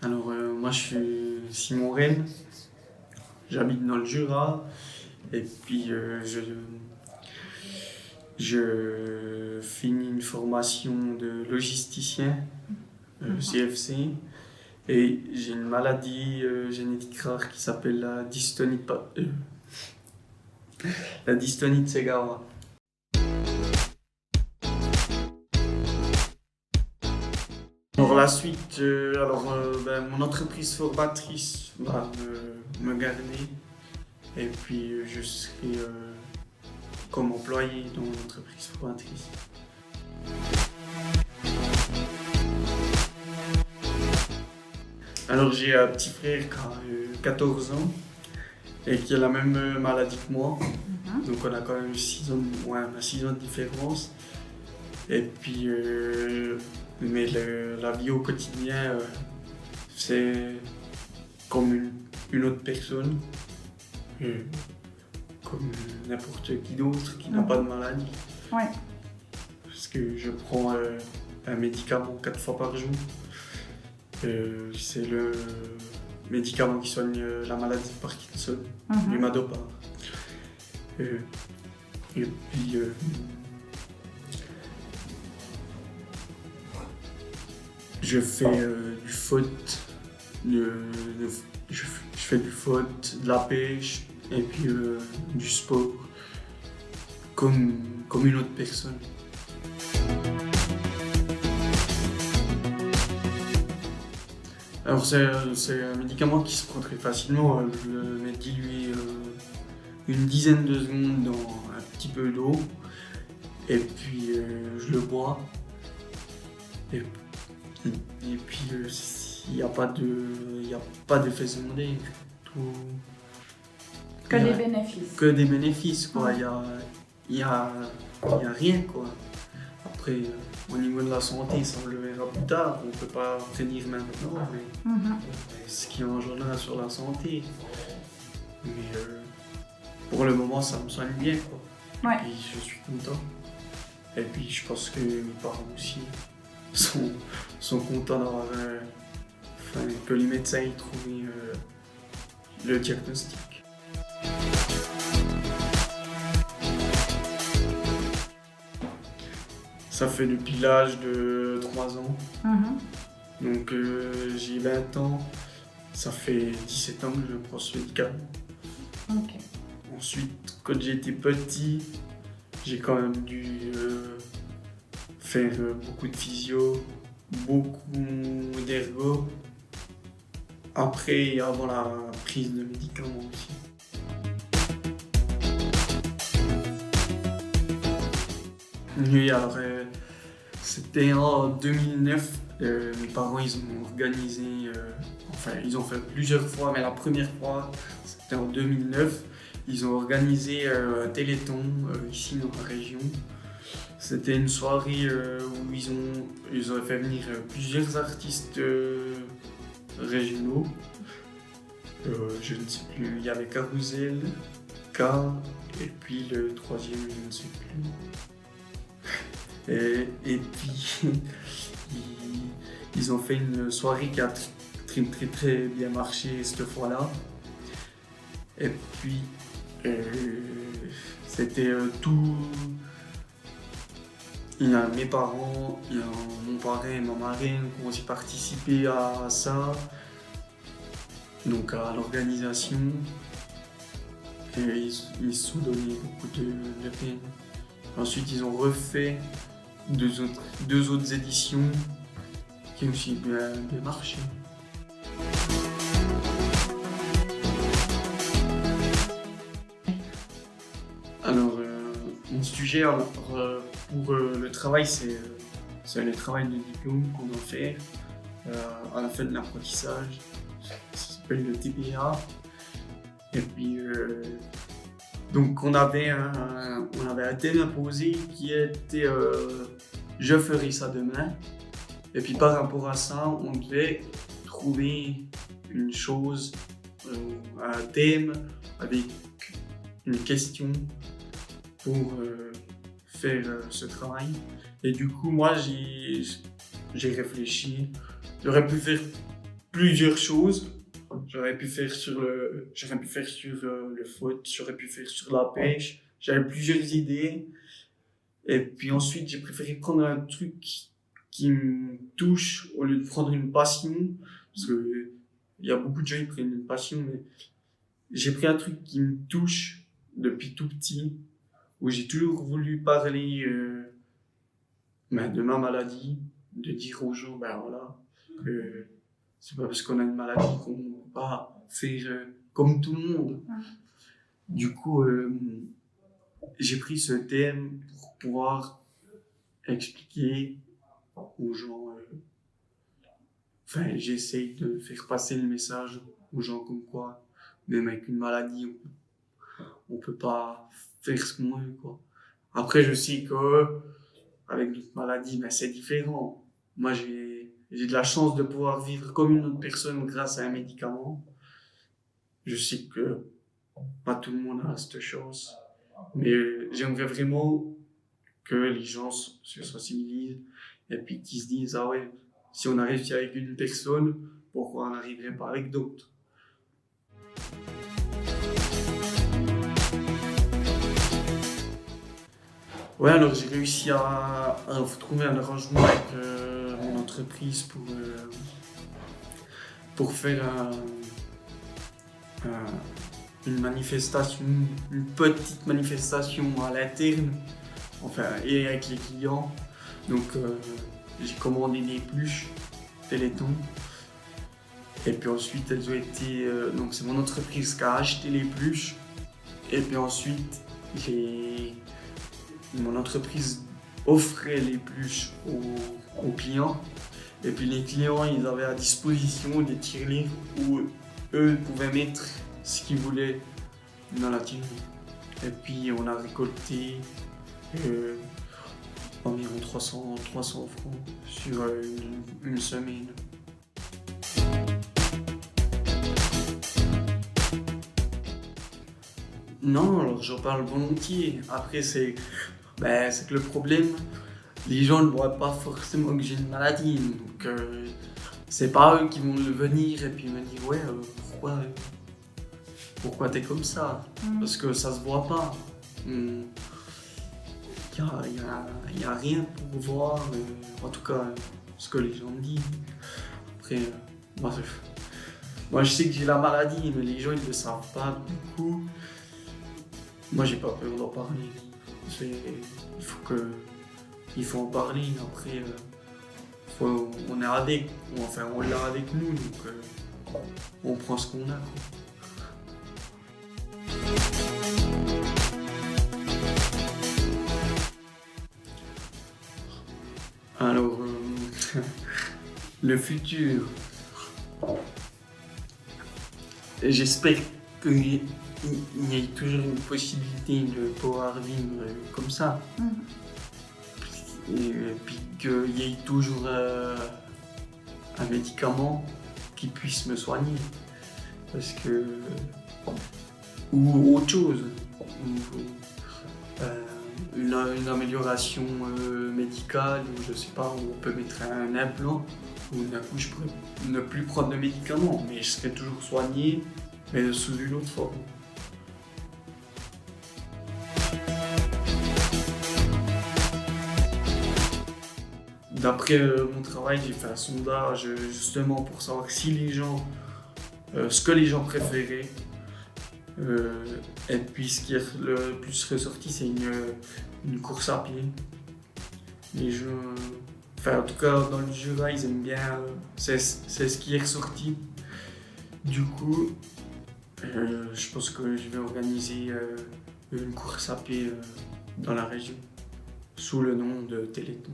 Alors, moi, je suis Simon Rennes, j'habite dans le Jura, et puis je finis une formation de logisticien, CFC, et j'ai une maladie génétique rare qui s'appelle la dystonie de Segara. Pour la suite, mon entreprise formatrice va me garder et puis je serai comme employé dans l'entreprise formatrice. Alors j'ai un petit frère qui a 14 ans et qui a la même maladie que moi. Donc on a quand même 6 ans, on a 6 ans de différence. Et puis, mais la vie au quotidien, c'est comme une autre personne, comme n'importe qui d'autre qui n'a pas de maladie. Ouais. Parce que je prends un médicament 4 fois par jour. C'est le médicament qui soigne la maladie de Parkinson, du Madopar. Et puis, je fais du foot, je fais du foot, de la pêche et puis du sport comme une autre personne. Alors c'est un médicament qui se prend très facilement, je le mets dilué une dizaine de secondes dans un petit peu d'eau et puis je le bois. Et puis il n'y a pas d'effet secondaire. Que des bénéfices. Que des bénéfices, quoi. Il y a rien, quoi. Après, au niveau de la santé, ça on le verra plus tard. On ne peut pas prévenir maintenant, mais ce qui engendra sur la santé. Mais pour le moment, ça me soigne bien, quoi. Ouais. Et puis je suis content. Et puis je pense que mes parents aussi sont contents d'avoir que les médecins aient trouvé le diagnostic. Ça fait depuis l'âge de 3 ans. Donc j'ai 20 ans. Ça fait 17 ans que je prends ce médicament. Ok. Ensuite, quand j'étais petit, j'ai quand même dû faire beaucoup de physio, beaucoup d'ergo. Après et avant la prise de médicaments aussi. Oui, alors c'était en 2009. Mes parents ils ont organisé, ils ont fait plusieurs fois, mais la première fois c'était en 2009. Ils ont organisé un téléthon ici dans la région. C'était une soirée où ils ont fait venir plusieurs artistes régionaux. Je ne sais plus, il y avait Carousel, K, et puis le troisième, je ne sais plus. Et puis, ils ont fait une soirée qui a très très très bien marché cette fois-là. Et puis, c'était tout. Il y a mes parents, il y a mon parrain et ma marraine qui ont aussi participé à ça, donc à l'organisation. Et ils se sont donné beaucoup de peine. Ensuite, ils ont refait deux autres éditions qui ont aussi bien marché. Alors, mon sujet pour le travail, c'est le travail de diplôme qu'on doit faire à la fin de l'apprentissage. Ça s'appelle le TPA. Et puis, donc, on avait un thème imposé qui était je ferai ça demain. Et puis, par rapport à ça, on devait trouver une chose, un thème avec une question pour faire ce travail. Et du coup, moi, j'ai réfléchi. J'aurais pu faire plusieurs choses. J'aurais pu faire sur le foot, j'aurais pu faire sur la pêche. J'avais plusieurs idées. Et puis ensuite, j'ai préféré prendre un truc qui me touche au lieu de prendre une passion. Parce que il y a beaucoup de gens qui prennent une passion, mais j'ai pris un truc qui me touche depuis tout petit, où j'ai toujours voulu parler de ma maladie, de dire aux gens, ben voilà, que c'est pas parce qu'on a une maladie qu'on ne peut pas faire comme tout le monde. Du coup, j'ai pris ce thème pour pouvoir expliquer aux gens. J'essaye de faire passer le message aux gens comme quoi, même avec une maladie, on peut pas faire ce qu'on veut, quoi. Après, je sais que avec notre maladie, c'est différent. Moi, j'ai de la chance de pouvoir vivre comme une autre personne grâce à un médicament. Je sais que pas tout le monde a cette chance, mais j'aimerais vraiment que les gens se sensibilisent et puis qu'ils se disent, ah ouais, si on a réussi avec une personne, pourquoi on n'arriverait pas avec d'autres? Ouais, alors j'ai réussi à trouver un arrangement avec mon entreprise pour faire une manifestation, une petite manifestation à l'interne, enfin, et avec les clients. Donc, j'ai commandé des pluches Téléthon. Et puis ensuite, elles ont été. Donc, c'est mon entreprise qui a acheté les pluches. Et puis ensuite, mon entreprise offrait les pluches aux clients. Et puis les clients, ils avaient à disposition des tirelires où eux pouvaient mettre ce qu'ils voulaient dans la tirelire. Et puis on a récolté environ 300 francs sur une semaine. Non, alors j'en parle volontiers. Après, c'est que le problème, les gens ne voient pas forcément que j'ai une maladie. Donc, c'est pas eux qui vont venir et puis me dire, ouais, pourquoi t'es comme ça? Parce que ça se voit pas. Il y a rien pour voir, en tout cas, ce que les gens me disent. Après, moi je sais que j'ai la maladie, mais les gens ils le savent pas. Du coup, moi j'ai pas peur d'en parler. Il faut en parler. Après, on est avec, enfin on l'a avec nous, donc on prend ce qu'on a, quoi. Alors, le futur. J'espère qu'il y ait toujours une possibilité de pouvoir vivre comme ça. Et puis qu'il y ait toujours un médicament qui puisse me soigner. Parce que. Ou autre chose. Une amélioration médicale, ou je sais pas, où on peut mettre un implant, où d'un coup je pourrais ne plus prendre de médicaments, mais je serais toujours soigné, mais sous une autre forme. D'après mon travail, j'ai fait un sondage justement pour savoir si les gens, ce que les gens préféraient. Et puis ce qui est le plus ressorti, c'est une course à pied. Les gens, en tout cas dans le Jura, ils aiment bien, c'est ce qui est ressorti. Du coup, je pense que je vais organiser une course à pied dans la région, sous le nom de Téléthon.